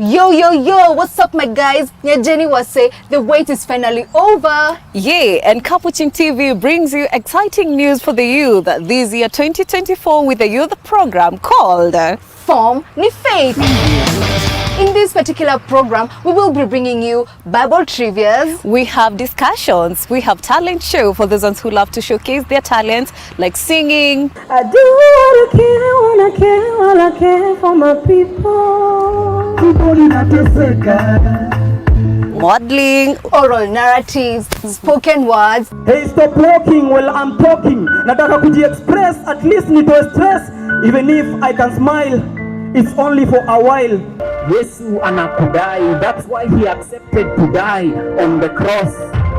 Yo, what's up my guys? Jenny was say the wait is finally over. Yeah, and Capuchin TV brings you exciting news for the youth this year 2024 with the youth program called Form ni Faith. In this particular program, we will be bringing you Bible trivias. We have discussions, we have talent show for those ones who love to showcase their talents like singing. I do wanna care for my people. Modeling, oral narratives, spoken words. Hey, stop walking while I'm talking. Nataka kuji-express, at least nitoe stress. Even if I can smile, it's only for a while. Yesu anakudai, that's why he accepted to die on the cross,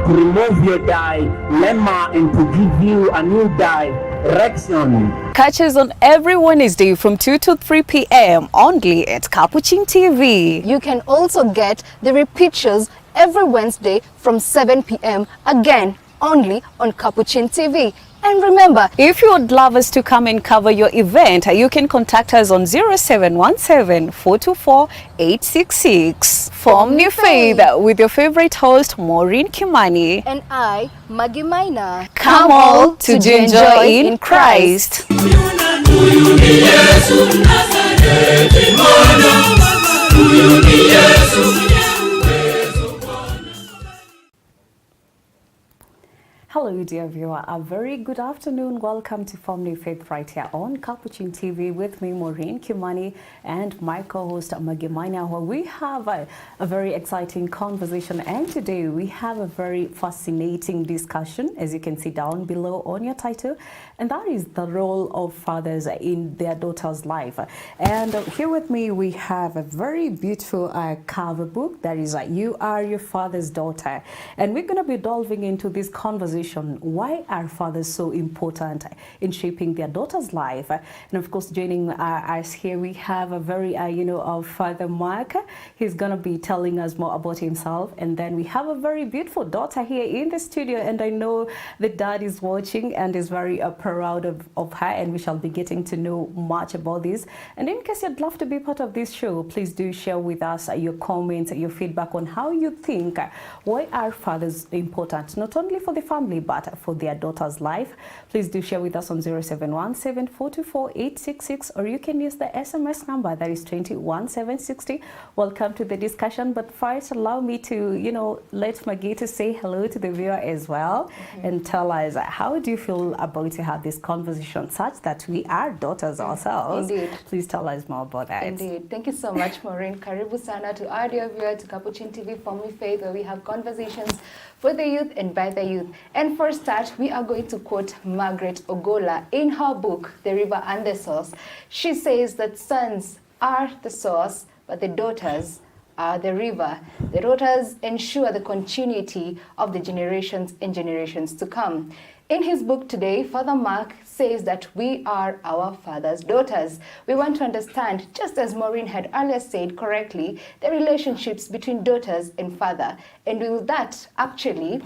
to remove your dilemma and to give you a new direction. Catch us on every Wednesday from 2 to 3 p.m. only at Capuchin TV. You can also get the repeat shows every Wednesday from 7 p.m. again only on Capuchin TV. And remember, if you would love us to come and cover your event, you can contact us on 0717 424 866. Form New Faith with your favorite host, Maureen Kimani. And I, Maggie Maina. Come all to enjoy in Christ. Hello dear viewer, a very good afternoon. Welcome to Family Faith right here on Capuchin TV with me Maureen Kimani and my co-host Maggie Maina, where we have a very exciting conversation, and today we have a very fascinating discussion, as you can see down below on your title, and that is the role of fathers in their daughter's life. And here with me we have a very beautiful cover book that is You Are Your Father's Daughter, and we're going to be delving into this conversation. Why are fathers so important in shaping their daughter's life? And of course, joining us here, we have a very, Father Mark. He's going to be telling us more about himself. And then we have a very beautiful daughter here in the studio. And I know the dad is watching and is very proud of her. And we shall be getting to know much about this. And in case you'd love to be part of this show, please do share with us your comments, your feedback on how you think, why are fathers important, not only for the family, but for their daughter's life. Please do share with us on 0717 424 866, or you can use the SMS number that is 21760. Welcome to the discussion, but first allow me to, let Maggie to say hello to the viewer as well, and tell us how do you feel about to have this conversation such that we are daughters ourselves. Indeed. Please tell us more about that. Indeed. Thank you so much, Maureen. Karibu sana to our dear viewer, to Capuchin TV Family Faith, where we have conversations for the youth and by the youth. And for start, we are going to quote Margaret Ogola in her book, The River and the Source. She says that sons are the source, but the daughters are the river. The daughters ensure the continuity of the generations and generations to come. In his book today, Father Mark says that we are our father's daughters. We want to understand, just as Maureen had earlier said correctly, the relationships between daughters and father. And will that actually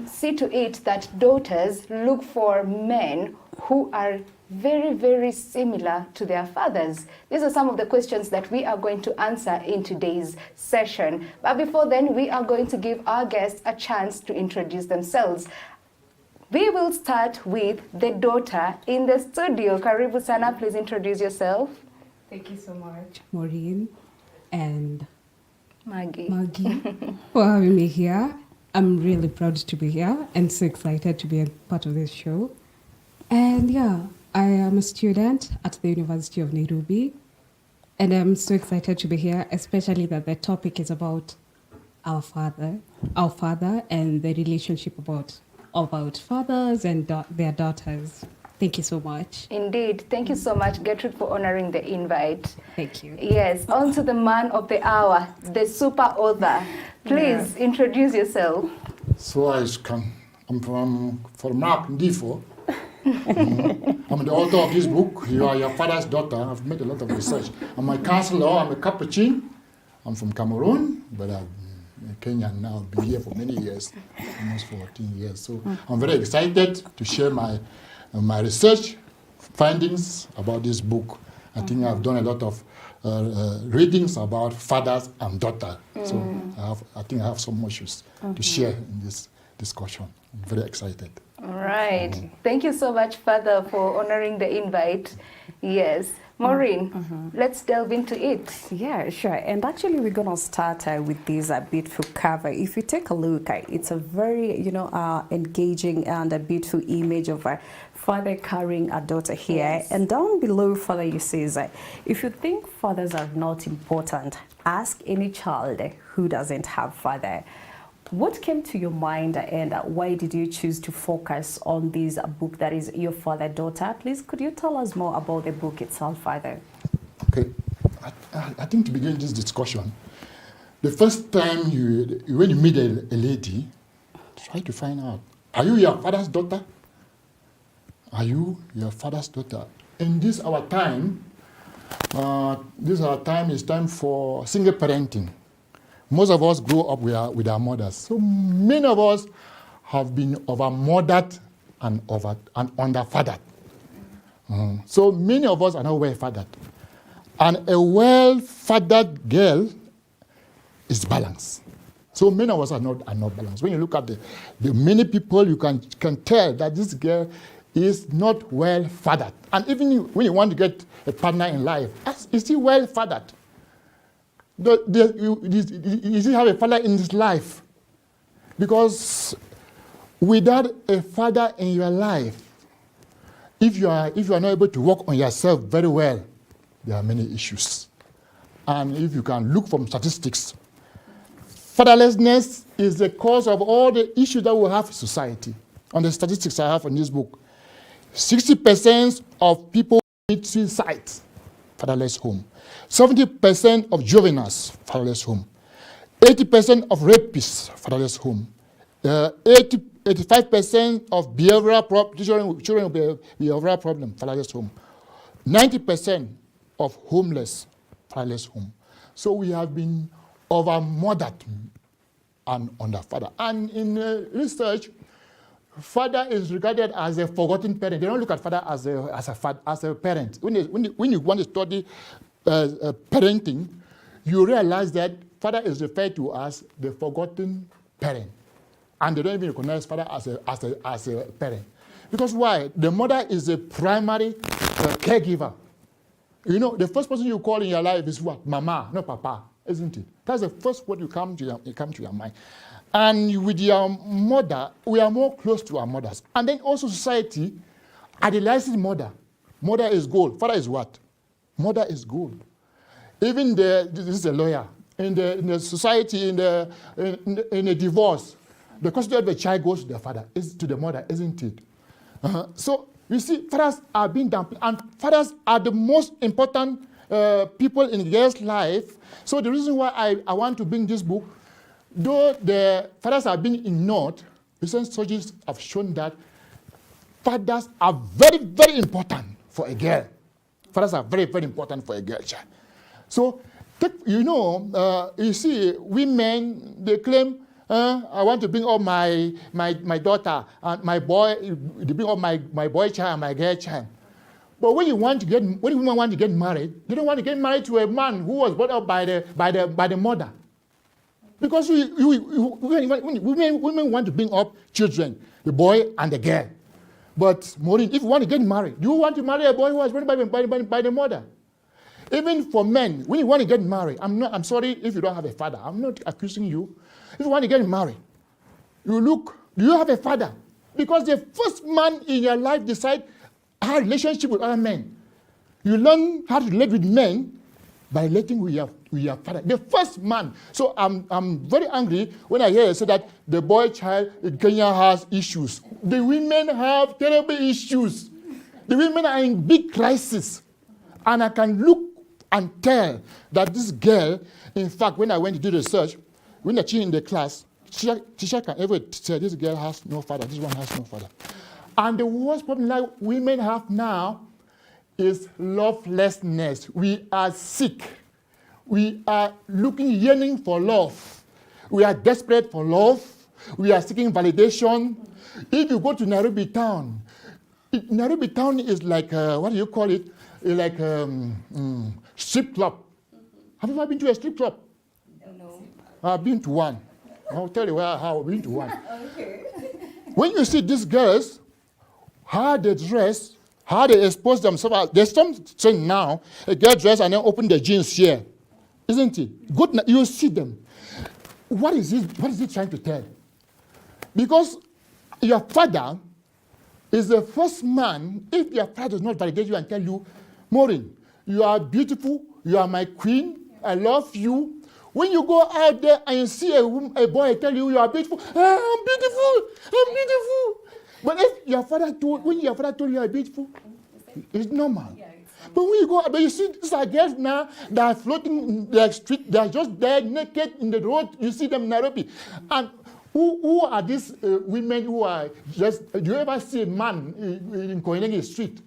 see to it that daughters look for men who are very, very similar to their fathers? These are some of the questions that we are going to answer in today's session. But before then, we are going to give our guests a chance to introduce themselves. We will start with the daughter in the studio. Karibu sana, please introduce yourself. Thank you so much, Maureen and Maggie, for having me here. I'm really proud to be here and so excited to be a part of this show. And yeah, I am a student at the University of Nairobi, and I'm so excited to be here, especially that the topic is about our father and the relationship about fathers and their daughters. Thank you so much. Indeed. Thank you so much, Gertrude, for honoring the invite. Thank you. Yes, on to the man of the hour, the super author. Please introduce yourself. So I'm from Mark Ndifo. I'm the author of this book, You Are Your Father's Daughter. I've made a lot of research. I'm a counselor, I'm a Capuchin. I'm from Cameroon, but I'm Kenyan now. I've been here for many years, almost 14 years. So I'm very excited to share my research findings about this book I think I've done a lot of readings about fathers and daughters. So I think I have some issues to share in this discussion. I'm very excited. All right. Thank you so much, Father, for honoring the invite. Yes. Maureen, let's delve into it. Yeah, sure. And actually, we're going to start with this beautiful cover. If you take a look, it's a very, engaging and a beautiful image of a father carrying a daughter here. Yes. And down below, Father, you say, if you think fathers are not important, ask any child who doesn't have father. What came to your mind, and why did you choose to focus on this book that is Your Father, Daughter? Please, could you tell us more about the book itself, Father? Okay. I think to begin this discussion, the first time when you meet a lady, try to find out, are you your father's daughter? Are you your father's daughter? In this our time, is time for single parenting. Most of us grow up with our mothers. So many of us have been over-mothered and under-fathered. So many of us are not well-fathered. And a well-fathered girl is balanced. So many of us are not balanced. When you look at the many people, you can tell that this girl is not well-fathered. And even when you want to get a partner in life, is he well-fathered? Does he have a father in his life? Because without a father in your life, if you are not able to work on yourself very well, there are many issues. And if you can look from statistics, fatherlessness is the cause of all the issues that we have in society. On the statistics I have in this book, 60% of people commit suicide, fatherless home. 70% of juveniles, fatherless home. 80% of rapists, fatherless home. 85% of children with behavioral problem, fatherless home. 90% of homeless, fatherless home. So we have been over-mothered and under-fathered. And in research, father is regarded as a forgotten parent. They don't look at father as a parent. When you want to study parenting, you realize that father is referred to as the forgotten parent. And they don't even recognize father as a parent. Because why? The mother is the primary caregiver. You know, the first person you call in your life is what? Mama, not papa, isn't it? That's the first word you come to your mind. And with your mother, we are more close to our mothers. And then also society idolizes mother. Mother is gold. Father is what? Mother is gold. Even this is a lawyer. In the society, in a divorce, the custody of the child goes to the father, to the mother, isn't it? So you see, fathers are being dumped, and fathers are the most important people in a girl's life. So the reason why I want to bring this book, though the fathers are being ignored, recent studies have shown that fathers are very, very important for a girl. Fathers are very, very important for a girl child. So, you see, women, they claim, I want to bring up my daughter and my boy, they bring up my boy child and my girl child. But when women want to get married, they don't want to get married to a man who was brought up by the mother. Because women want to bring up children, the boy and the girl. But Maureen, if you want to get married, do you want to marry a boy who was brought up by the mother? Even for men, when you want to get married, I'm sorry if you don't have a father. I'm not accusing you. If you want to get married, you look, do you have a father? Because the first man in your life decides how relationship with other men. You learn how to relate with men by relating with your father, the first man. So I'm very angry when I hear you say that the boy child in Kenya has issues. The women have terrible issues. The women are in big crisis. And I can look and tell that this girl, in fact, when I went to do research, when I teach in the class, teacher can ever say this girl has no father, this one has no father. And the worst problem that women have now is lovelessness. We are sick. We are yearning for love. We are desperate for love. We are seeking validation. If you go to Nairobi town is like, what do you call it? like strip club. Have you ever been to a strip club? No. I've been to one. I'll tell you how I've been to one. Okay. When you see these girls, how they dress, how they expose themselves, there's something now, a girl dress and then open the jeans here. Isn't it? Good, you see them. What is he trying to tell? Because your father is the first man, if your father does not validate you and tell you, Maureen, you are beautiful, you are my queen, I love you. When you go out there and you see a boy tell you are beautiful, I'm beautiful. But if your father told you are beautiful, it's normal. Yeah, but when you go, but you see these are girls now that are floating in the street, they are just there naked in the road. You see them in Nairobi. And who are these women who are just, do you ever see a man in Koinange street?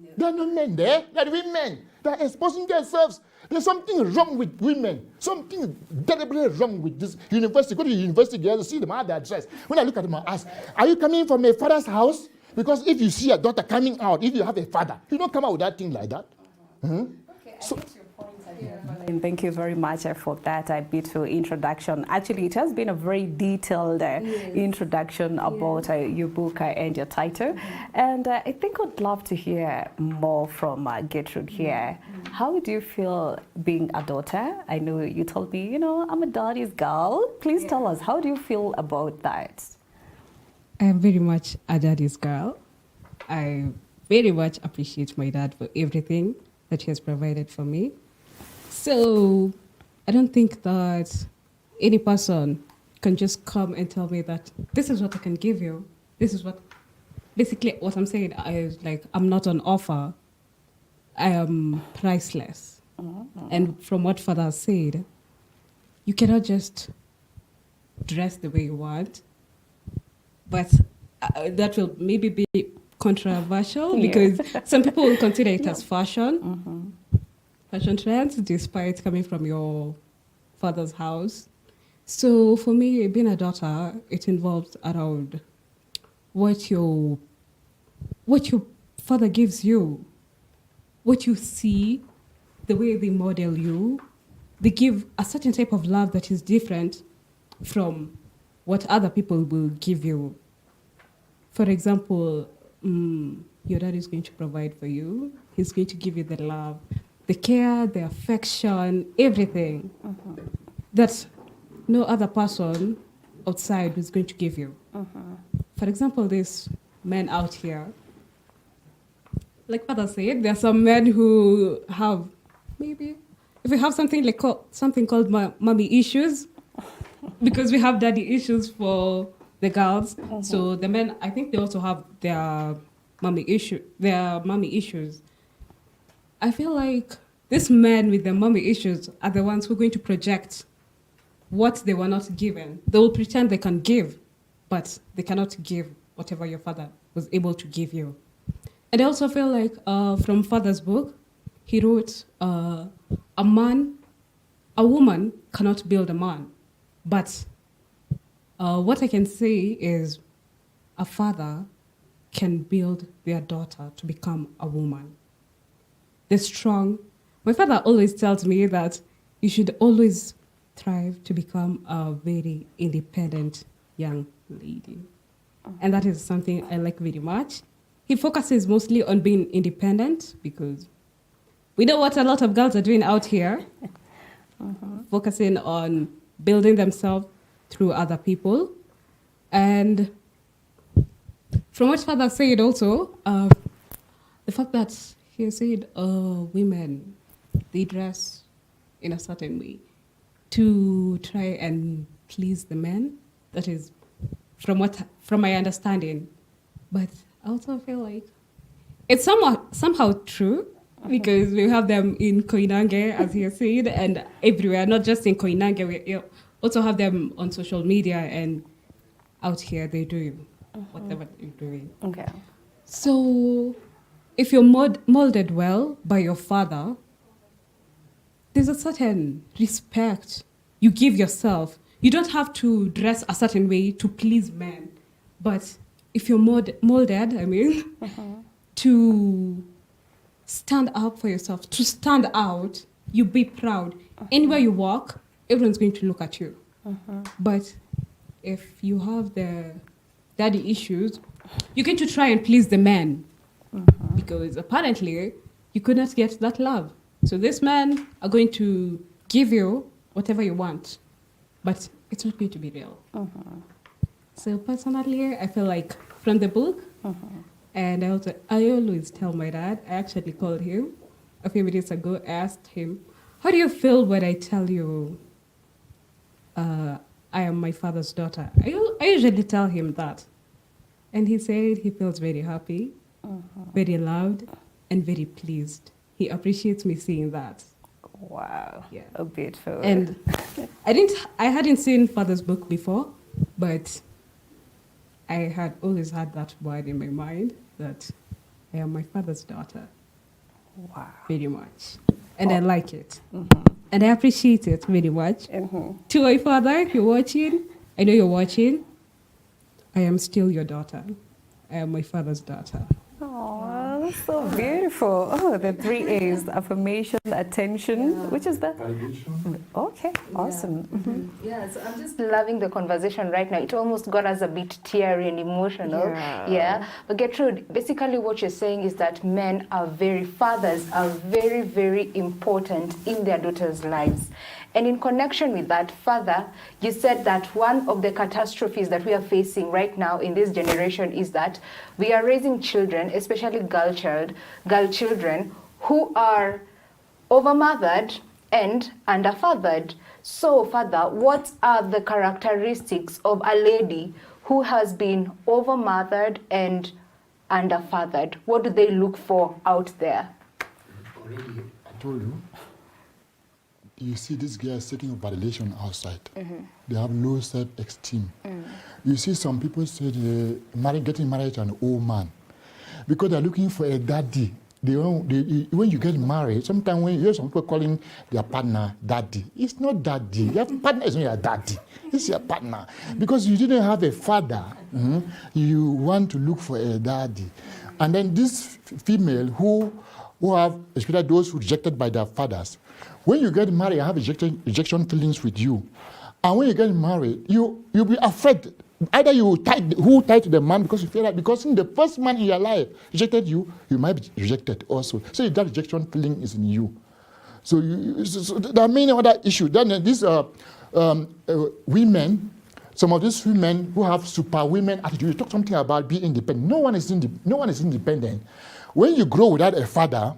No. There are no men there, there are women. They are exposing themselves. There's something wrong with women. Something terribly wrong with this university. Go to the university, girls, see them how they are dressed. When I look at them, I ask, are you coming from a father's house? Because if you see a daughter coming out, if you have a father, you don't come out with that thing like that. Okay, so, and thank you very much for that beautiful introduction. Actually, it has been a very detailed introduction about your book and your title. And I think I'd love to hear more from Gertrude here. How do you feel being a daughter? I know you told me, you know, I'm a daddy's girl. Please tell us, how do you feel about that? I am very much a daddy's girl. I very much appreciate my dad for everything that he has provided for me. So I don't think that any person can just come and tell me that this is what I can give you. This is what, basically what I'm saying is like, I'm not on offer. I am priceless. And from what Father has said, you cannot just dress the way you want. But that will maybe be controversial because some people will consider it as fashion. Fashion trends, despite coming from your father's house. So for me, being a daughter, it involves around what your father gives you, what you see, the way they model you. They give a certain type of love that is different from what other people will give you. For example, your dad is going to provide for you. He's going to give you the love, the care, the affection, everything that no other person outside is going to give you. For example, this men out here, like Father said, there are some men who have, maybe, if we have something called mommy issues, because we have daddy issues for the girls. So the men, I think they also have their mommy issues. I feel like these men with their mommy issues are the ones who are going to project what they were not given. They will pretend they can give, but they cannot give whatever your father was able to give you. And I also feel like from Father's book, he wrote, a woman cannot build a man. But what I can say is a father can build their daughter to become a woman. They're strong. My father always tells me that you should always strive to become a very independent young lady. And that is something I like very much. He focuses mostly on being independent because we know what a lot of girls are doing out here, focusing on building themselves through other people. And from what Father said also, the fact that he said women, they dress in a certain way to try and please the men. That is from my understanding. But I also feel like it's somehow true because we have them in Koinange, as he has said, and everywhere, not just in Koinange. We also have them on social media, and out here they do whatever they're doing. Okay. So if you're molded well by your father, there's a certain respect you give yourself. You don't have to dress a certain way to please men, but if you're molded, to stand up for yourself, to stand out, you be proud. Anywhere you walk, everyone's going to look at you. But if you have the daddy issues, you're going to try and please the man because apparently you could not get that love. So this man are going to give you whatever you want, but it's not going to be real. So personally, I feel like from the book, and I always tell my dad, I actually called him a few minutes ago, asked him, how do you feel when I tell you I am my father's daughter? I usually tell him that. And he said he feels very happy, very loved, and very pleased. He appreciates me seeing that. Wow. Yeah. Oh, beautiful. And I hadn't seen Father's book before, but I had always had that word in my mind that I am my father's daughter. Wow. Very much. And I like it. And I appreciate it very much. To my father, if you're watching, I know you're watching, I am still your daughter. I am my father's daughter. Oh, that's so beautiful. Oh, the 3 A's, affirmation, attention, which is the... Okay, awesome. Yeah, so I'm just loving the conversation right now. It almost got us a bit teary and emotional. Yeah. But Gertrude, basically what you're saying is that fathers are very, very important in their daughters' lives. And in connection with that, Father, you said that one of the catastrophes that we are facing right now in this generation is that we are raising children, especially girl children, who are overmothered and underfathered. So, Father, what are the characteristics of a lady who has been overmothered and underfathered? What do they look for out there? Already, I told you. You see these girls seeking validation outside. They have low self-esteem. You see some people say they're getting married to an old man because they're looking for a daddy. When you get married, sometimes when you hear some people calling their partner daddy, it's not daddy. Your partner is not your daddy. It's your partner. Because you didn't have a father, you want to look for a daddy. And then this female who have, especially those who rejected by their fathers, when you get married, you have rejection feelings with you. And when you get married, you'll be afraid. Either you tie to the man because you feel like, because in the first man in your life rejected you, you might be rejected also. So that rejection feeling is in you. So there are many other issues. Then these women, some of these women who have superwomen attitude, you talk something about being independent. No one is independent. When you grow without a father,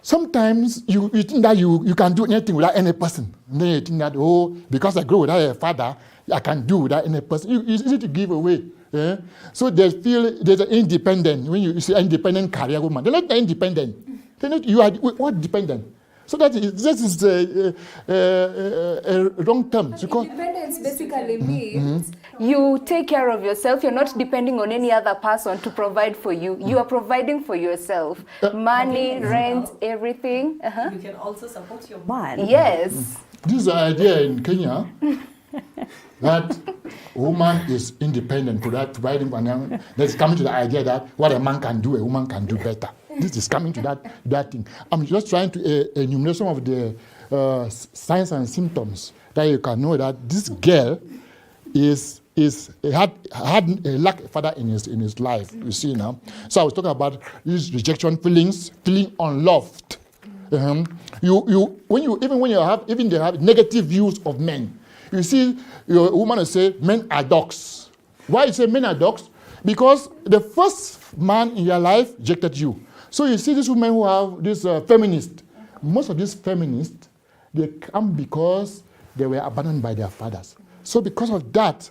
sometimes you think that you can do anything without any person. And then you think that, because I grow without a father, I can do without any person. It's easy to give away. Yeah? So they feel there's an independent. When you see an independent career woman, they're not independent. They're not, you are what dependent? So this is a wrong term. Independence basically means you take care of yourself. You're not depending on any other person to provide for you. You are providing for yourself. Money, rent, everything. You can also support your man. Yes. This is an idea in Kenya that a woman is independent, providing, and that's coming to the idea that what a man can do, a woman can do better. This is coming to that thing. I'm just trying to enumerate some of the signs and symptoms that you can know that this girl had a lack of father in his life. You see now. So I was talking about these rejection feelings, feeling unloved. When they have negative views of men. You see, your woman will say men are dogs. Why you say men are dogs? Because the first man in your life rejected you. So you see these women who have this feminist. Most of these feminists, they come because they were abandoned by their fathers. So because of that,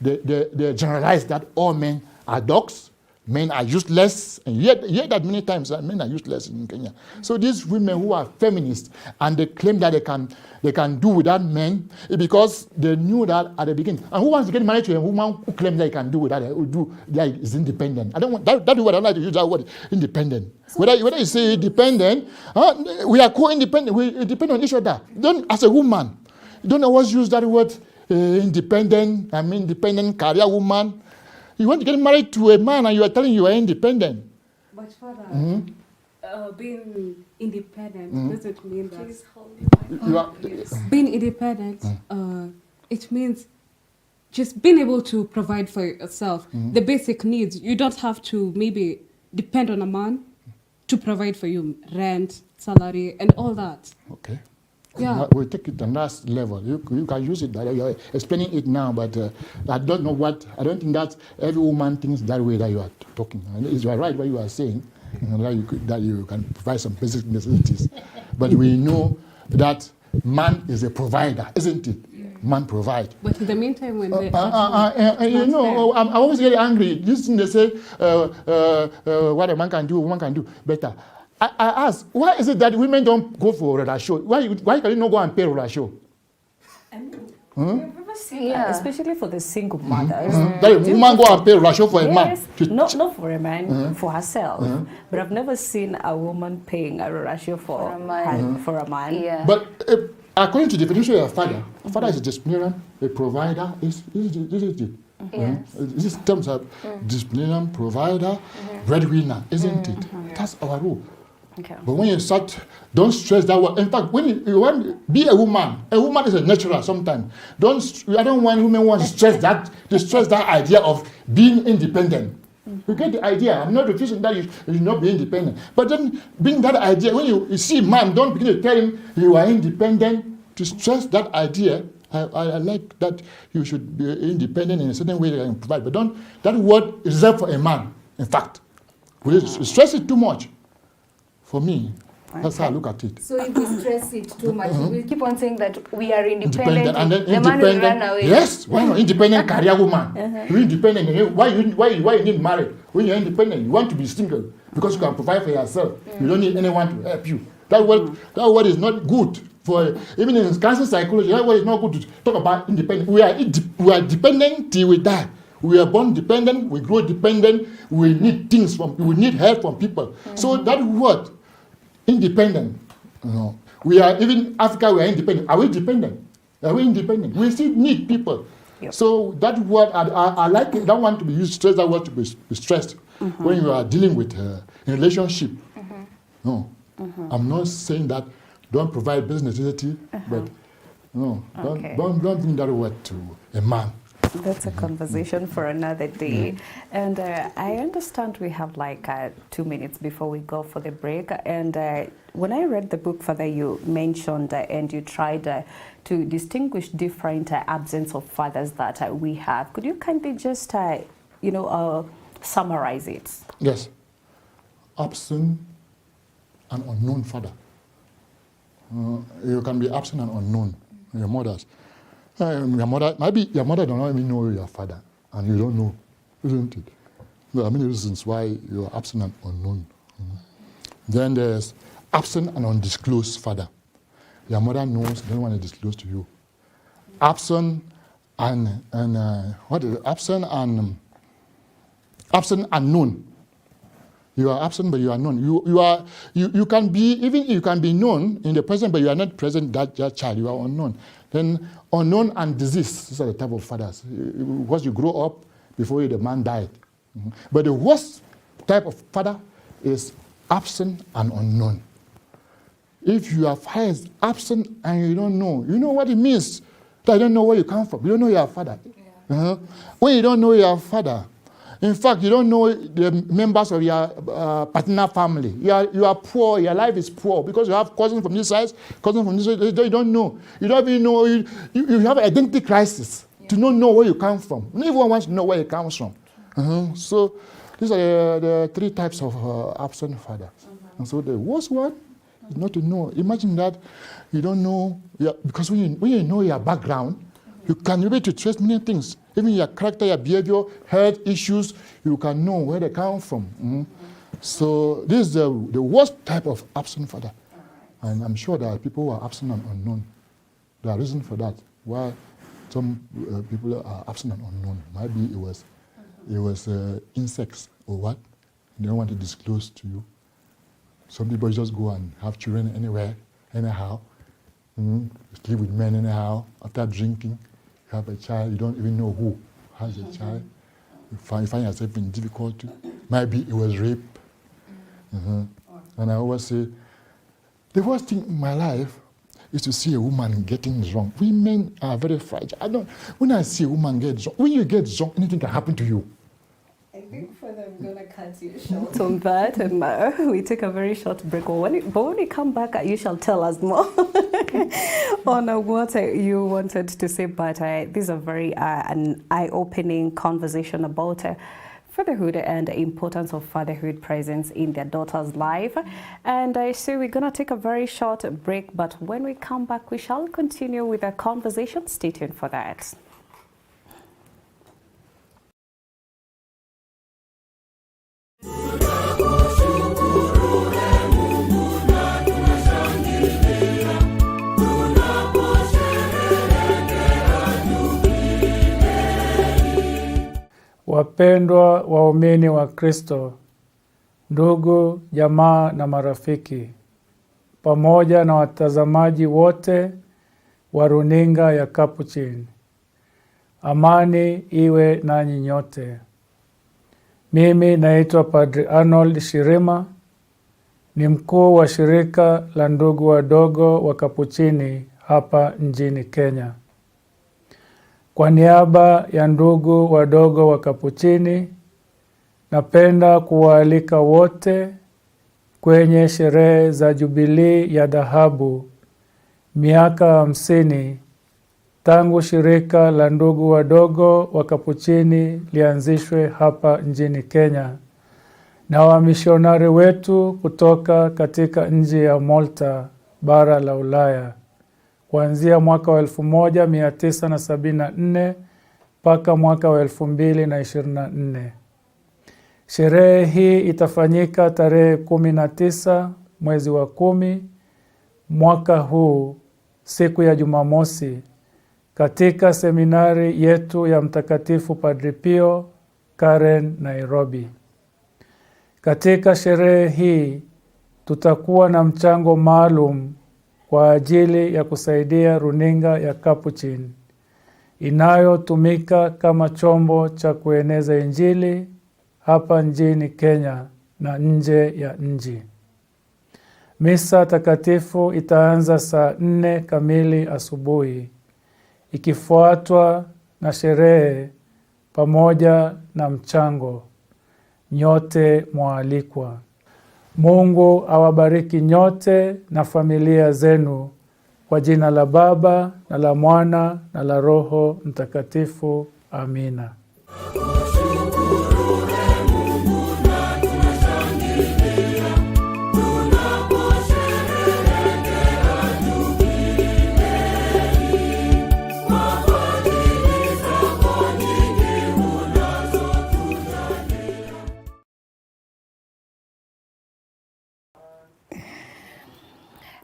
they generalize that all men are dogs, men are useless, and yet that many times that men are useless in Kenya. So these women who are feminists and they claim that they can do without men because they knew that at the beginning. And who wants to get married to a woman who claims that he can do without that is independent? I don't want that is what I like to use that word, independent. Whether you say independent, we are co-independent. We depend on each other. Don't as a woman, you don't always use that word independent. I'm independent career woman. You want to get married to a man and you are telling you are independent. But Father, being independent doesn't mean that. You are, Being independent, it means just being able to provide for yourself, the basic needs. You don't have to maybe depend on a man to provide for you rent, salary, and all that. okay. Yeah. We'll take it to the last level. You can use it. You're explaining it now, but I don't know what. I don't think that every woman thinks that way that you are talking. You are right what you are saying, that you can provide some basic necessities, but we know that man is a provider, isn't it? Man provide. But in the meantime, when I'm always getting angry. This thing they say, what a man can do, a woman can do better. I ask, why is it that women don't go for a show? Why can you not go and pay a show? Especially for the single mothers. That a woman go and pay a show for a man. Not for a man, for herself. But I've never seen a woman paying a ratio for a man. Yeah. But according to the definition of a father is a disciplinarian, a provider, is it? Yes. These terms are disciplinarian, provider, breadwinner, isn't it? That's our rule. Okay. But when you start, don't stress that word. In fact, when you want to be a woman is a natural sometimes. I don't want women to stress that idea of being independent. You get the idea. I'm not refusing that you should not be independent. But then bring that idea. When you see man, don't begin to tell him you are independent. To stress that idea, I like that you should be independent in a certain way that you can provide. But don't, that word is reserved for a man, in fact. We stress it too much. For me, that's how I look at it. So if we stress it too much, we keep on saying that we are independent, and then the man will run away. Yes, why not independent career woman? You're independent. Why you need married? When you're independent, you want to be single because you can provide for yourself. You don't need anyone to help you. That word is not good for, even in cancer psychology. That word is not good to talk about independent. We are dependent till we die. We are born dependent. We grow dependent. We need things we need help from people. So that word, independent. We are, even Africa, we are independent. Are we dependent? Are we independent? We still need people. Yep. So that word, I like it. That one to be used, stress that word to be stressed when you are dealing with a relationship. No, I'm not saying that don't provide business necessity, but no, don't bring that word to a man. That's a conversation for another day. And I understand we have like 2 minutes before we go for the break. And when I read the book, Father, you mentioned and you tried to distinguish different absence of fathers that we have. Could you kindly just, summarize it? Yes. Absent and unknown father. You can be absent and unknown. Your mothers. Your mother don't even know your father, and you don't know, isn't it? There are many reasons why you are absent and unknown. Then there's absent and undisclosed father. Your mother knows, don't want to disclose to you. Absent and what is it? Absent and known. You are absent, but you are known. You can be known in the present, but you are not present. That child, you are unknown. Then unknown and disease. These are the type of fathers. Because you grow up before the man died. But the worst type of father is absent and unknown. If your father is absent and you don't know, you know what it means. I don't know where you come from. You don't know your father. Yeah. When you don't know your father, in fact, you don't know the members of your paternal family. You are poor. Your life is poor because you have cousins from this side, cousins from this side. You don't know. You don't even know. You have an identity crisis to not know where you come from. Everyone wants to know where it comes from. So these are the three types of absent fathers. And so the worst one is not to know. Imagine that you don't know, because when you know your background, you can be able to trace many things. Even your character, your behavior, health issues, you can know where they come from. So this is the worst type of absent father. And I'm sure there are people who are absent and unknown. There are reasons for that. Why some people are absent and unknown. Maybe it was insects or what. They don't want to disclose to you. Some people just go and have children anywhere, anyhow. Sleep with men anyhow. After drinking, you have a child, you don't even know who has a child. You find yourself in difficulty. Maybe it was rape. And I always say, the worst thing in my life is to see a woman getting wrong. Women are very fragile. When I see a woman get wrong, when you get wrong, anything can happen to you. I think for them, I'm going to cut you short on that, and we take a very short break. But when we come back, you shall tell us more on what you wanted to say. But this is a very an eye-opening conversation about fatherhood and the importance of fatherhood presence in their daughter's life. And so we're going to take a very short break. But when we come back, we shall continue with the conversation. Stay tuned for that. Wapendwa waumini wa Kristo, ndugu, jamaa na marafiki, pamoja na watazamaji wote wa runinga ya Capuchin, amani iwe nanyi nyote. Mimi naitwa Padre Arnold Shirima, ni mkuu wa shirika la ndugu wadogo wa Capuchini hapa nchini Kenya. Kwa niaba ya ndugu wadogo wa Capuchini, napenda kuwaalika wote kwenye sherehe za Jubilii ya dhahabu miaka 50 tangu shirika la ndugu wadogo wa Capuchini lianzishwe hapa nchini Kenya na wamishonari wetu kutoka katika nchi ya Malta, bara la Ulaya, kuanzia mwaka wa 1974 mpaka mwaka wa 2024. Sherehe hii itafanyika tarehe 19 mwezi wa 10 mwaka huu, siku ya Jumamosi, katika seminari yetu ya Mtakatifu Padre Pio, Karen, Nairobi. Katika sherehe hii tutakuwa na mchango maalum kwa ajili ya kusaidia runinga ya Capuchin inayotumika kama chombo cha kueneza Injili hapa nchini Kenya na nje ya nchi. Misa takatifu itaanza saa 4 kamili asubuhi, ikifuatwa na sherehe pamoja na mchango. Nyote mwalikwa. Mungu awabariki nyote na familia zenu, kwa jina la Baba na la Mwana na la Roho Mtakatifu. Amina.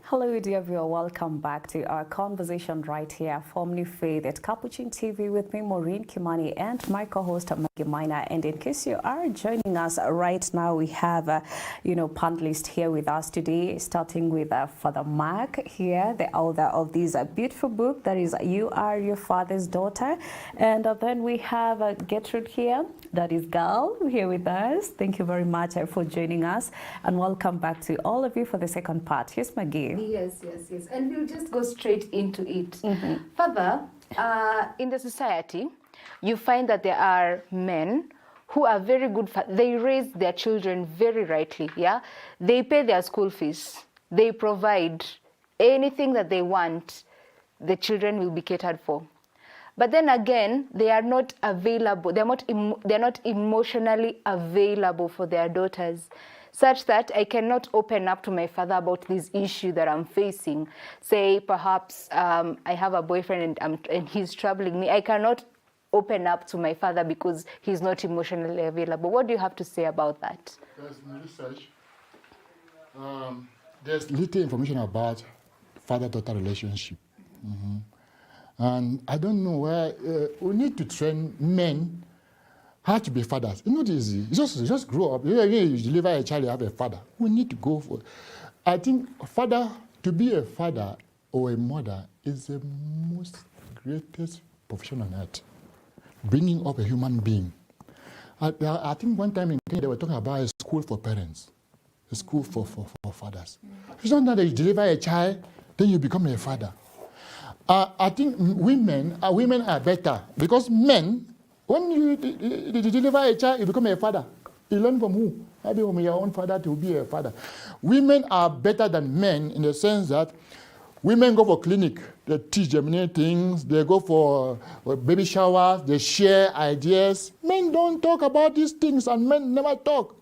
Hello dear viewer, welcome back to our conversation right here from New Faith at Capuchin TV with me, Maureen Kimani, and my co-host Maggie Minor. And in case you are joining us right now, we have panelists here with us today, starting with Father Mark here, the author of this beautiful book that is You Are Your Father's Daughter. And then we have Gertrude here, that is Gal, here with us. Thank you very much for joining us, and welcome back to all of you for the second part. Yes, Maggie. Yes. And we'll just go straight into it. Father, in the society, you find that there are men who are very good. They raise their children very rightly, yeah? They pay their school fees. They provide anything that they want. The children will be catered for. But then again, they are not available. They're not emotionally available for their daughters, such that I cannot open up to my father about this issue that I'm facing. Say, perhaps I have a boyfriend and he's troubling me. I cannot open up to my father because he's not emotionally available. What do you have to say about that? There's research. There's little information about father-daughter relationship. And I don't know where we need to train men how to be fathers. It's not easy. Just grow up. You deliver a child, you have a father. We need to go for. I think to be a father or a mother is the most greatest profession on earth. Bringing up a human being. I think one time in Kenya they were talking about a school for parents. a school for fathers. It's not that you deliver a child, then you become a father. I think women are better because men, when you deliver a child, you become a father. You learn from who? Maybe from your own father to be a father. Women are better than men in the sense that women go for clinic, they teach them many things, they go for baby showers, they share ideas. Men don't talk about these things, and men never talk.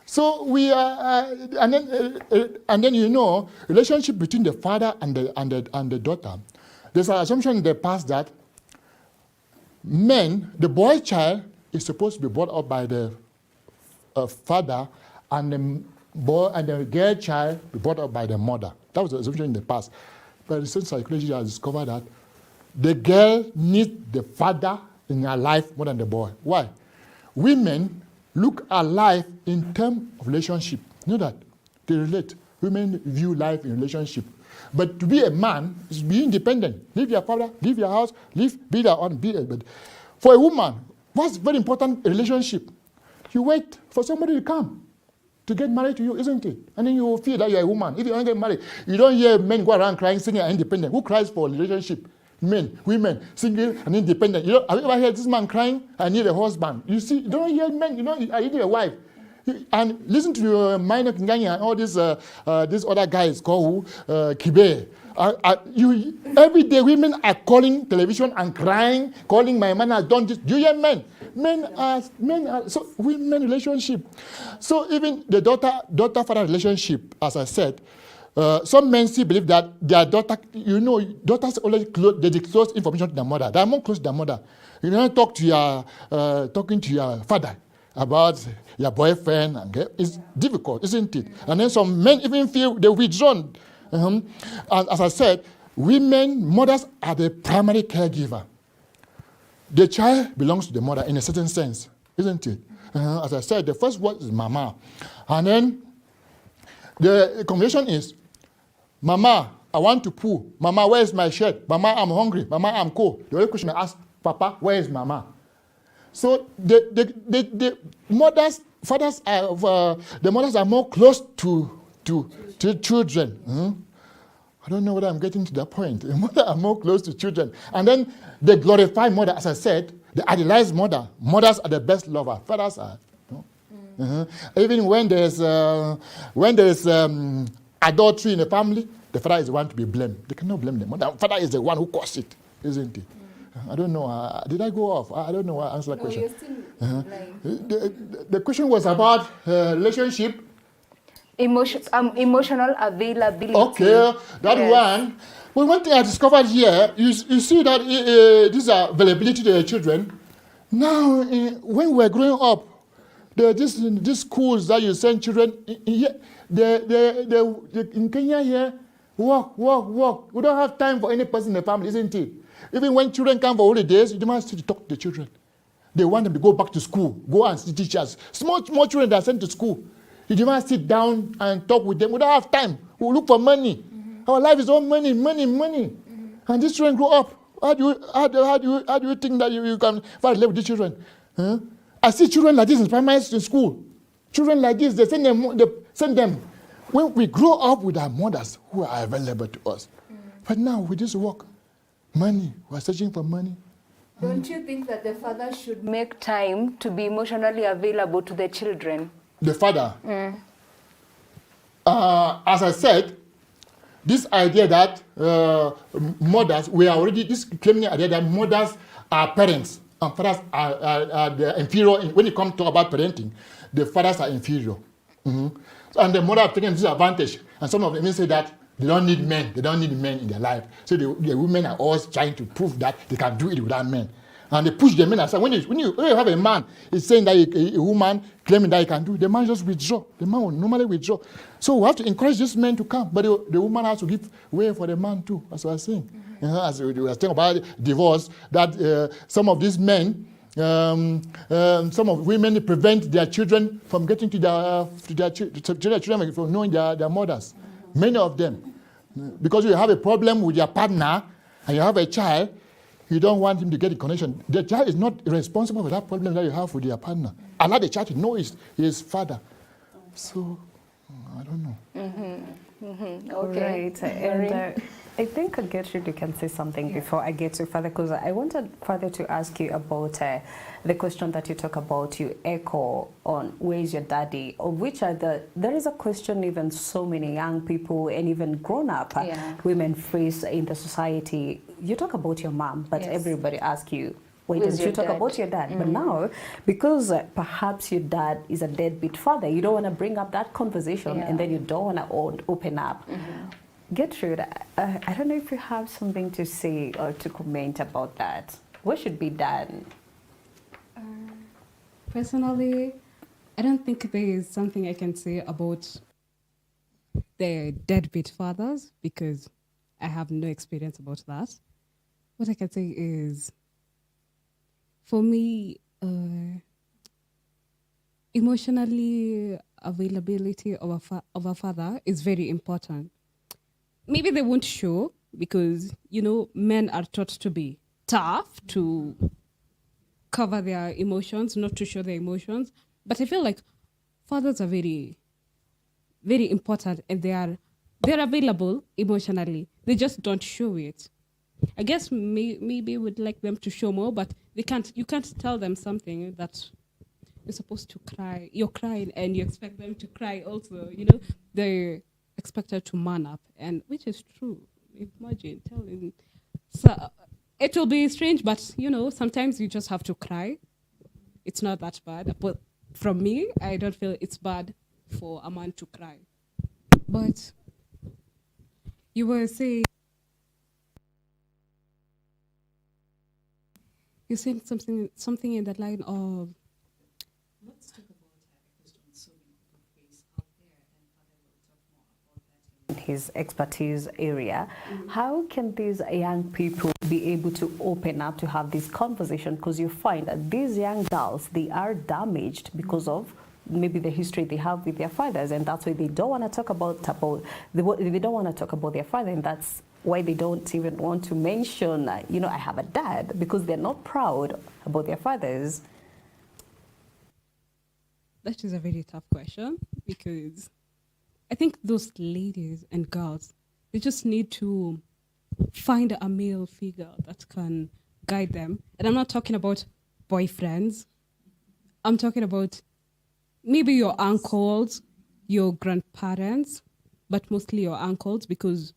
So we are, and then you know, relationship between the father and the daughter. There's an assumption in the past that the boy child is supposed to be brought up by the father, and the girl child be brought up by the mother. That was the assumption in the past. But recent psychology has discovered that the girl needs the father in her life more than the boy. Why? Women look at life in terms of relationship. You know that? They relate. Women view life in relationship. But to be a man is be independent. Leave your father, leave your house, be your own. But for a woman, what's very important in a relationship? You wait for somebody to come to get married to you, isn't it? And then you will feel that you're a woman. If you don't get married, you don't hear men go around crying, singing, independent. Who cries for a relationship? Men, women, single and independent. You know, have you ever heard this man crying? I need a husband. You see, you don't hear men, you know, I need a wife. And listen to Minor Kinganya and all these other guys called Kibe. Every day women are calling television and crying, calling my man has done this. Do you hear men? Men are so women relationship. So even the daughter-father relationship, as I said, some men still believe that their daughter, you know, daughters always they disclose information to their mother. They are more close to their mother. You don't talk to talking to your father about your boyfriend. Okay? It's difficult, isn't it? And then some men even feel they're withdrawn. As I said, mothers are the primary caregiver. The child belongs to the mother in a certain sense, isn't it? As I said, the first word is mama. And then the conversation is, Mama, I want to poo. Mama, where is my shirt? Mama, I'm hungry. Mama, I'm cold. The only question I ask, Papa, where is Mama? So the mothers are more close to children. I don't know whether I'm getting to that point. The mothers are more close to children. And then the glorified mother, as I said, the idealized mother. Mothers are the best lover. Fathers are. Even when there's adultery in the family, the father is the one to be blamed. They cannot blame the mother. The father is the one who caused it, isn't it? I don't know. Did I go off? I don't know why I answered that question. You're still The question was about relationship. Emotional availability. Okay, that one. Well, one thing I discovered here, you see that these are availability to the children. Now, when we're growing up, these schools that you send children, in Kenya here, work. We don't have time for any person in the family, isn't it? Even when children come for holidays, you demand to talk to the children. They want them to go back to school, go and see teachers. Small children that are sent to school. You demand sit down and talk with them. We don't have time. We look for money. Our life is all money. And these children grow up. How do you think that you can find love with these children? I see children like this in primary school. Children like this, they send them. When we grow up with our mothers who are available to us. But now we just work. Money. We're searching for money. Don't you think that the father should make time to be emotionally available to the children? The father. As I said, this idea that mothers, we are already claiming the idea that mothers are parents and fathers are the inferior. When it comes to about parenting, the fathers are inferior. And the mother have taken this advantage. And some of them even say that they don't need men. They don't need men in their life. So the women are always trying to prove that they can do it without men. And they push the men aside. When you have a man is saying that a woman claiming that he can do it, the man just withdraw. The man will normally withdraw. So we have to encourage this man to come. But the woman has to give way for the man too, as I was saying. As we were talking about divorce, that some of these men, some of women prevent their children from getting to their children from knowing their mothers. Many of them. Because you have a problem with your partner and you have a child, you don't want him to get a connection. The child is not responsible for that problem that you have with your partner. Allow the child to know his father. So I don't know. Okay. Right. And I think Gertrude, you can say something before I get to Father, because I wanted Father to ask you about the question that you talk about, you echo on where's your daddy, of which are there is a question even so many young people and even grown-up women face in the society. You talk about your mom, but everybody asks you, why don't you talk about your dad? But now, because perhaps your dad is a deadbeat father, you don't want to bring up that conversation, and then you don't want to open up. Gertrude, I don't know if you have something to say or to comment about that. What should be done? Personally, I don't think there is something I can say about the deadbeat fathers because I have no experience about that. What I can say is, for me, emotionally availability of a father is very important. Maybe they won't show because, men are taught to be tough, to cover their emotions, not to show their emotions. But I feel like fathers are very, very important and they're available emotionally. They just don't show it. I guess maybe would like them to show more, but you can't tell them something that you're supposed to cry. You're crying and you expect them to cry also, they're expected to man up, and which is true. Imagine telling. So it will be strange, but sometimes you just have to cry. It's not that bad. But from me, I don't feel it's bad for a man to cry. But you were saying, you said something in that line of, let's talk about a question so many people face out there, and Father will talk more about that in his expertise area. How can these young people be able to open up to have this conversation? Because you find that these young girls, they are damaged because of maybe the history they have with their fathers, and that's why they don't want to talk about they don't want to talk about their father, and that's why they don't even want to mention, I have a dad, because they're not proud about their fathers. That is a very tough question because I think those ladies and girls, they just need to find a male figure that can guide them. And I'm not talking about boyfriends. I'm talking about maybe your uncles, your grandparents, but mostly your uncles because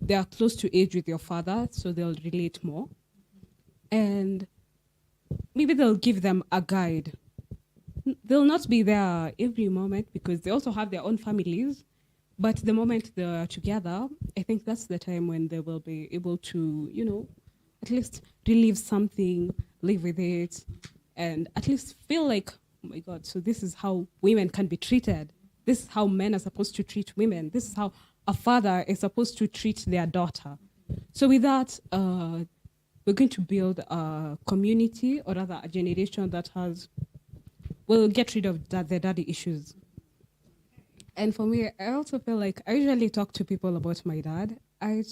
they are close to age with your father, so they'll relate more. And maybe they'll give them a guide. They'll not be there every moment because they also have their own families. But the moment they're together, I think that's the time when they will be able to, at least relieve something, live with it, and at least feel like, oh my God, so this is how women can be treated. This is how men are supposed to treat women. This is how a father is supposed to treat their daughter. So with that, we're going to build a community, or rather a generation that will get rid of the daddy issues. And for me, I also feel like I usually talk to people about my dad. I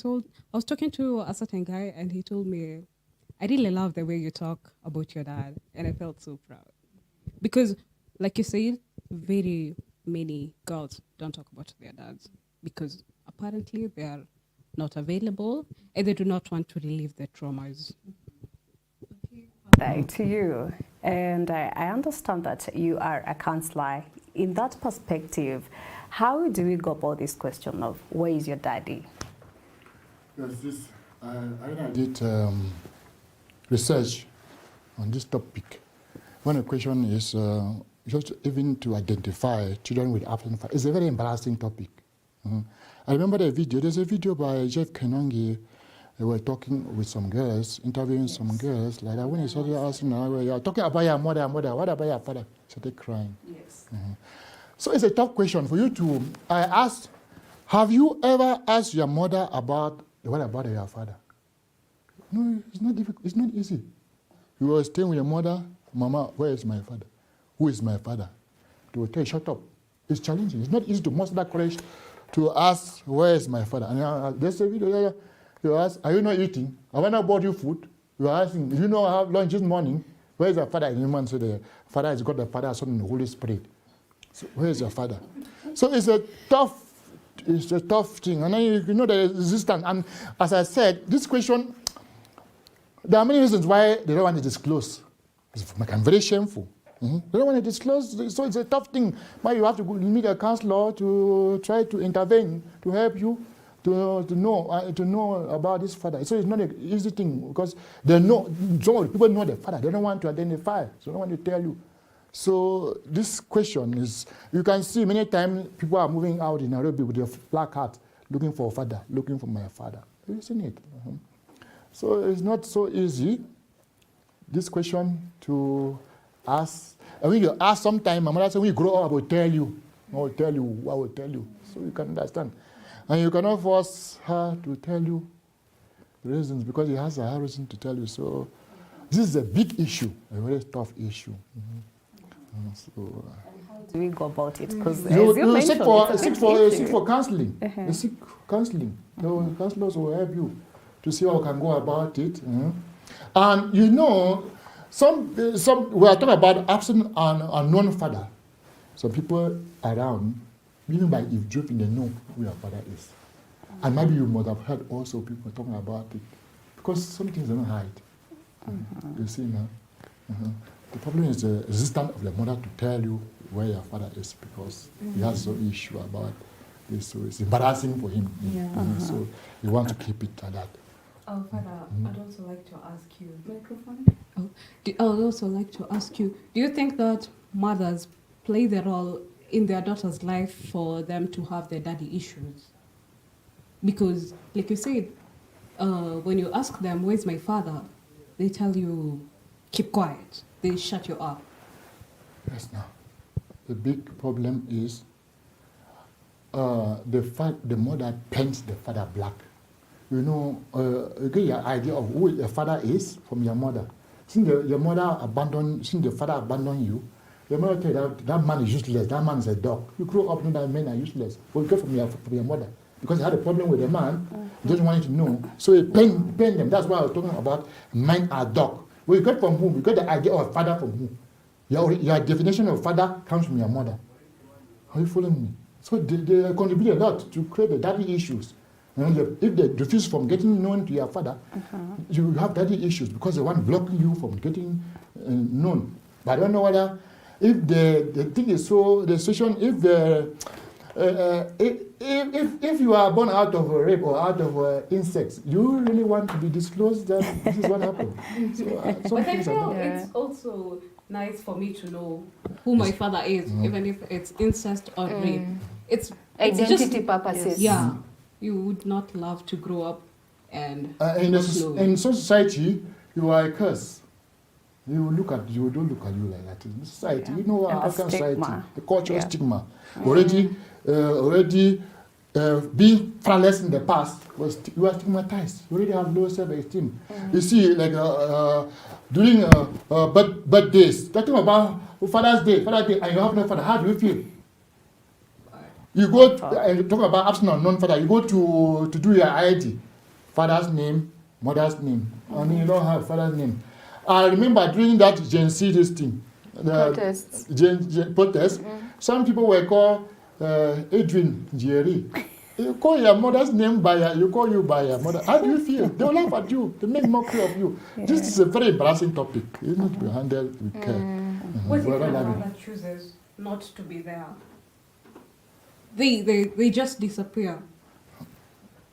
was talking to a certain guy and he told me, I really love the way you talk about your dad. And I felt so proud. Because like you said, very many girls don't talk about their dads because apparently they are not available and they do not want to relieve their traumas. Back to you. And I understand that you are a counselor. In that perspective, how do we go about this question of where is your daddy? Yes, I did research on this topic. One question is just even to identify children with absent fathers. It's a very embarrassing topic. I remember there's a video by Jeff Kenangi. They were talking with some girls, interviewing some girls. Like when he started asking, you're talking about your mother, what about your father? He started crying. Yes. So it's a tough question for you to. I asked, have you ever asked your mother what about your father? No, it's not difficult. It's not easy. You were staying with your mother, Mama, where is my father? Who is my father? They will tell you, shut up. It's challenging. It's not easy to muster that courage to ask, where is my father? And there's a video. You ask, are you not eating? Have I not bought you food? You are asking, do you know I have lunch this morning? Where is the father? And the man said, the father has got the Father, Son, and the Holy Spirit. So where is your father? So it's a tough thing. And then you know the resistance. And as I said, this question, there are many reasons why they don't want to disclose. It's very shameful. They don't want to disclose, so it's a tough thing. Why you have to go meet a counselor to try to intervene, to help you to know about this father. So it's not an easy thing because they know, some of the people know the father. They don't want to identify, so they don't want to tell you. So this question is, you can see many times people are moving out in Nairobi with their placard, looking for a father, looking for my father. Have you seen it? So it's not so easy, this question to ask. And when you ask sometime, my mother said, when you grow up, I will tell you. I will tell you. So you can understand. And you cannot force her to tell you the reasons because he has a reason to tell you. So this is a big issue, a very tough issue. So, how do we go about it? Because you seek for counseling. Seek counseling. The counselors will help you to see how you can go about it. And you know, some we are talking about absent and unknown father. Some people around, even by eavesdropping, they know who your father is. And maybe you must have heard also people talking about it. Because some things they don't hide. You see now? The problem is the resistance of the mother to tell you where your father is because he has some issue about this. So it's embarrassing for him. So you want to keep it like that. Oh, Father, I'd also like to ask you. Microphone? Oh, I would also like to ask you, do you think that mothers play the role in their daughter's life for them to have their daddy issues? Because, like you said, when you ask them, where's my father? They tell you, keep quiet. They shut you up. Yes, now. The big problem is the mother paints the father black. You know, you get your idea of who the father is from your mother. Since your mother since the father abandoned you, your mother tell you that man is useless, that man is a dog. You grow up knowing that men are useless. But you get from your mother. Because he had a problem with the man, he doesn't want you to know. So he paint them. That's why I was talking about men are dog. Well, you get from whom? You get the idea of father from whom? Your definition of father comes from your mother. Are you following me? So they contribute a lot to create the daddy issues. And if they refuse from getting known to your father, you have daddy issues because they want blocking you from getting known. But I don't know whether if the thing is so, the situation, if you are born out of a rape or out of insects, you really want to be disclosed that this is what happened. So, but I feel it's also nice for me to know who my father is, even if it's incest or rape. It's identity just, purposes. Yeah, you would not love to grow up and in society, you are a curse. You don't look at you like that. In society, you know, our African society, the cultural stigma. Already being fatherless in the past you are stigmatized. You already have low self-esteem. You see, like during birthdays, talking about Father's Day, and you have no father. How do you feel? You go and you talk about absent or non-father. You go to do your ID, father's name, mother's name, and you don't have father's name. I remember during that Gen Z this thing, the protest, some people were called Adrian Jerry. You call your mother's name you call you by your mother. How do you feel? They will laugh at you. They make mockery of you. This is a very embarrassing topic. It needs to be handled with care. What if your mother chooses not to be there? They just disappear.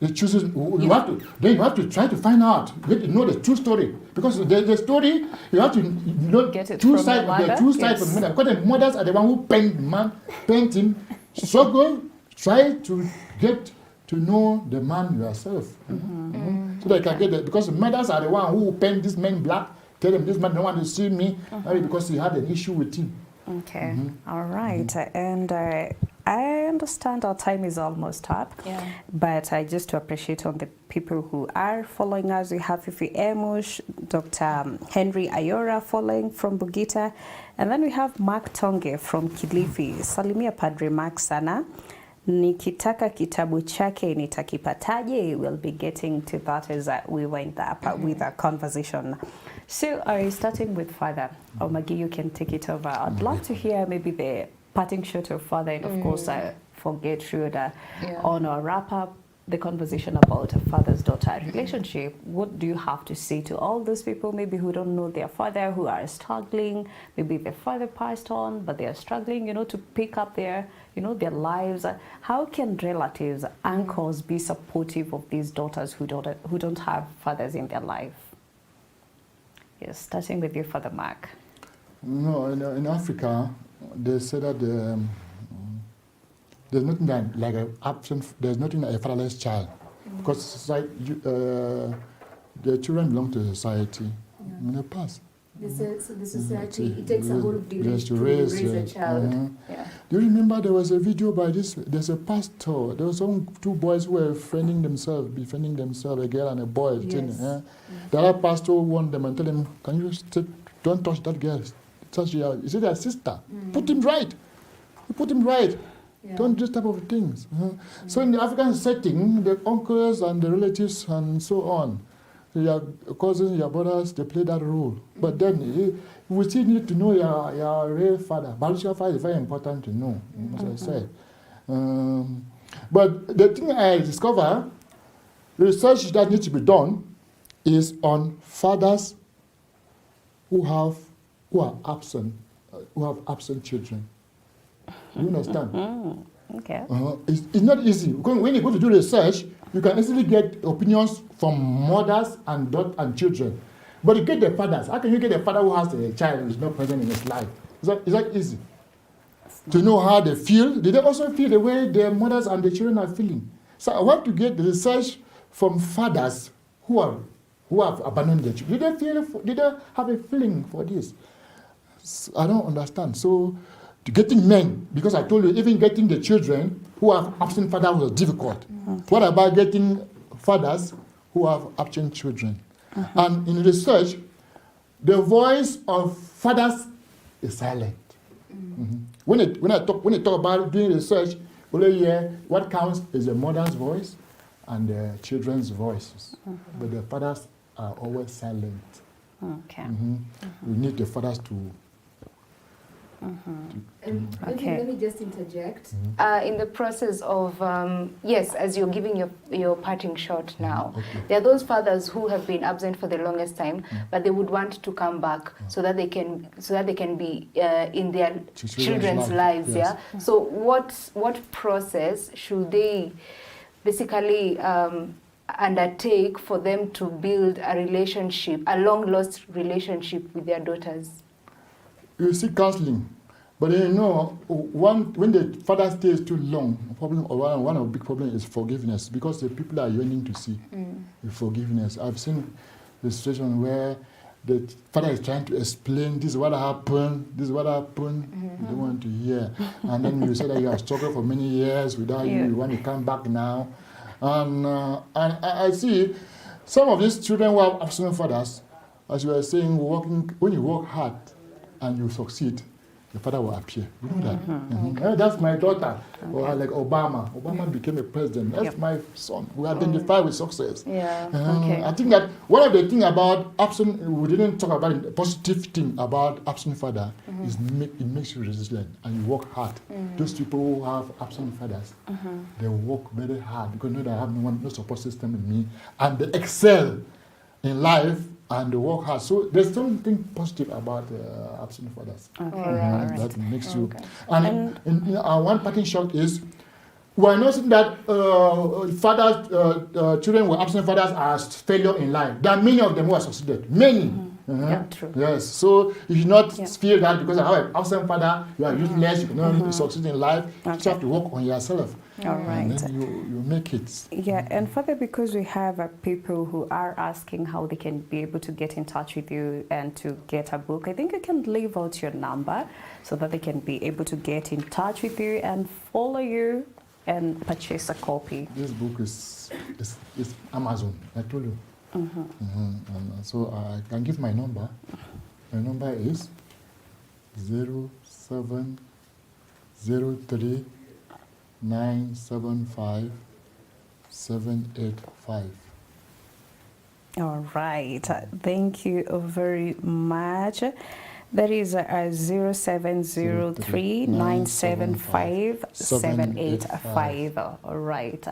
They chooses. You have to try to find out. Get to know the true story because the story you have to know get it true from side. The true side from the mother. Because the mothers are the one who paint the man, paint him. Struggle. Try to get to know the man yourself. So that you can get it. Because the mothers are the one who paint this man black. Tell him this man don't want to see me because he had an issue with him. Okay, all right. And I understand our time is almost up, but just to appreciate on the people who are following us, we have Fifi Emush, Dr. Henry Ayora following from Bugita, and then we have Mark Tonge from Kilifi. Salimia Padre Mark sana. Nikitaka kitabu chake nitakipataje? We'll be getting to that as we wind up with our conversation. So, starting with Father Omagi, you can take it over. I'd love to hear maybe the parting shot to your father, and of course, I forget should on our wrap up the conversation about a father's-daughter relationship. What do you have to say to all those people maybe who don't know their father, who are struggling? Maybe their father passed on, but they are struggling, you know, to pick up their, you know, their lives. How can relatives, uncles be supportive of these daughters who don't have fathers in their life? Yes, starting with you, Father Mark. No, in Africa, they say that there's nothing like a absent. There's nothing like a fatherless child, because society, the children belong to society in the past. The society, it takes a whole village to raise a child. Do you remember there was a video by this? There's a pastor. There were some two boys who were befriending themselves, a girl and a boy. The other pastor warned them and told them, "Can you don't touch that girl? Touch her. Is it their sister? Put him right. Put him right." Don't do this type of things. So in the African setting, the uncles and the relatives and so on, your cousins, your brothers, they play that role. But then we still need to know your real father. Biological father is very important to know, as I said. But the thing I discover, the research that needs to be done is on fathers who are absent, who have absent children. You understand? Okay. It's not easy. When you go to do research, you can easily get opinions from mothers and children. But you get the fathers. How can you get a father who has a child who is not present in his life? Is that easy? To know how they feel. Do they also feel the way their mothers and the children are feeling? So I want to get the research from fathers who have abandoned their children. Did they have a feeling for this? I don't understand. So to getting men, because I told you, even getting the children who have absent fathers was difficult. What about getting fathers who have absent children? And in research, the voice of fathers is silent. When they talk about doing research, what counts is the mother's voice and the children's voices. But the fathers are always silent. Okay. We need the fathers to. Let me just interject. In the process of, yes, as you're giving your parting shot now, there are those fathers who have been absent for the longest time, but they would want to come back so that they can be in their children's lives. Yes. So what process should they basically undertake for them to build a relationship, a long lost relationship with their daughters? You see counseling, but you know, when the father stays too long, one of the big problems is forgiveness, because the people are yearning to see the forgiveness. I've seen the situation where the father is trying to explain, this is what happened, this is what happened, you don't want to hear. And then you say that you have struggled for many years without you want to come back now. And I see some of these children who have absent fathers, as you were saying, when you work hard, and you succeed, the father will appear. You know that? That's my daughter. Or like Obama. Obama became a president. That's my son. We identify with success. I think that one of the things about absent, we didn't talk about the positive thing about absent father, is it makes you resilient and you work hard. Those people who have absent fathers, they work very hard because they have no support system in me, and they excel in life. And they work hard. So there's something positive about absent fathers. That makes you. And one parting shot is, we're noticing that children with absent fathers are failure in life. There are many of them who are succeeded. Many. Yeah, true. Yes. So you should not feel that because I have an absent father, you are useless, you cannot succeed in life. You just have to work on yourself. All right. And then you make it. Yeah, and further, because we have people who are asking how they can be able to get in touch with you and to get a book, I think you can leave out your number so that they can be able to get in touch with you and follow you and purchase a copy. This book is Amazon, I told you. And so I can give my number. My number is 0703 975 785. All right. Thank you very much. That is 0703-975-785. All right.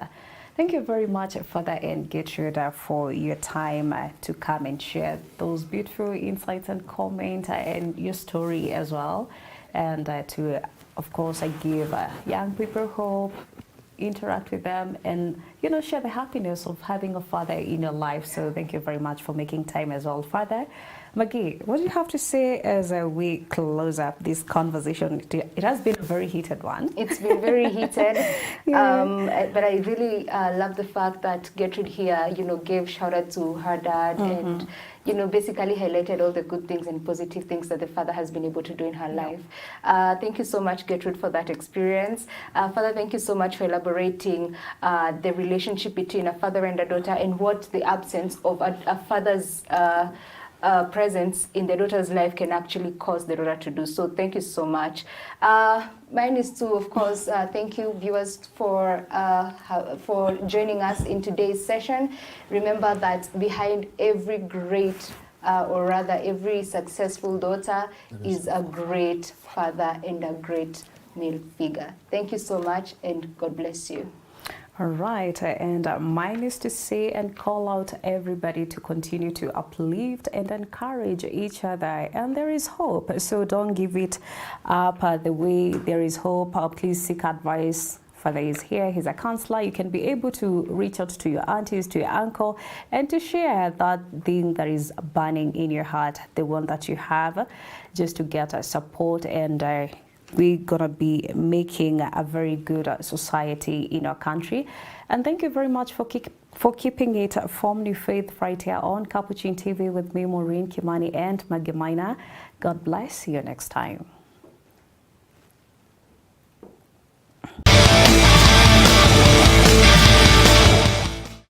Thank you very much, Father and Gertrude, for your time to come and share those beautiful insights and comments and your story as well. And to, of course, give young people hope, interact with them, and, you know, share the happiness of having a father in your life. So thank you very much for making time as well, Father. Maggie, what do you have to say as we close up this conversation? It has been a very heated one. It's been very heated, but I really love the fact that Gertrude here, you know, gave shout out to her dad and, you know, basically highlighted all the good things and positive things that the father has been able to do in her life. Thank you so much, Gertrude, for that experience. Father, thank you so much for elaborating the relationship between a father and a daughter and what the absence of a father's presence in the daughter's life can actually cause the daughter to do. So thank you so much. Mine is to, of course, thank you, viewers, for joining us in today's session. Remember that behind every great, or rather every successful daughter, is a great father and a great male figure. Thank you so much, and God bless you. All right, and mine is to say and call out everybody to continue to uplift and encourage each other, and there is hope, so don't give it up. The way there is hope, please seek advice. Father is here, he's a counselor. You can be able to reach out to your aunties, to your uncle, and to share that thing that is burning in your heart, the one that you have, just to get support, and we're going to be making a very good society in our country. And thank you very much for keeping it firmly faith right here on Capuchin TV with me, Maureen Kimani, and Maggie Maina. God bless. See you next time.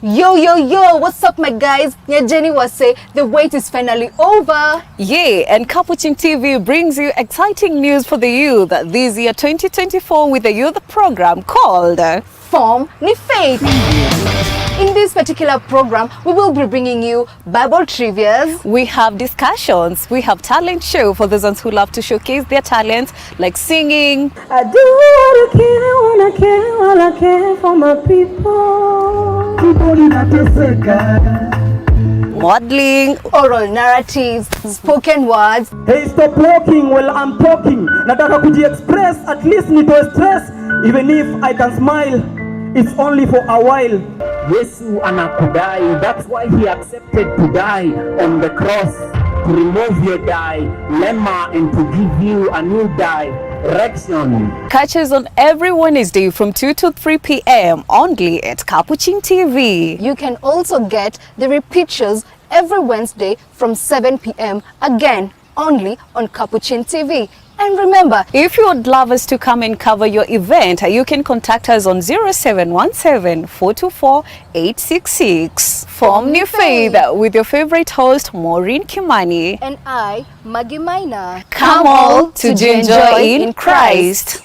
Yo, yo, yo, what's up, my guys? Jenny was say the wait is finally over. Yeah, and Capuchin TV brings you exciting news for the youth this year 2024 with a youth program called Form Ni Faith. In this particular program, we will be bringing you Bible trivias. We have discussions. We have talent show for those ones who love to showcase their talents, like singing. I do what I can, all I care for my people. Modeling, oral narratives, spoken words. Hey, stop walking while I'm talking. Nataka kuji-express, at least nito stress. Even if I can smile, it's only for a while. Yesu anakudai, that's why he accepted to die on the cross, to remove your dilemma and to give you a new direction. Catch us on every Wednesday from 2 to 3 p.m. only at Capuchin TV. You can also get the repeat shows every Wednesday from 7 p.m. again only on Capuchin TV. And remember, if you would love us to come and cover your event, you can contact us on 0717-424-866. Form New Faith with your favorite host, Maureen Kimani. And I, Maggie Maina. Come all to enjoy in Christ.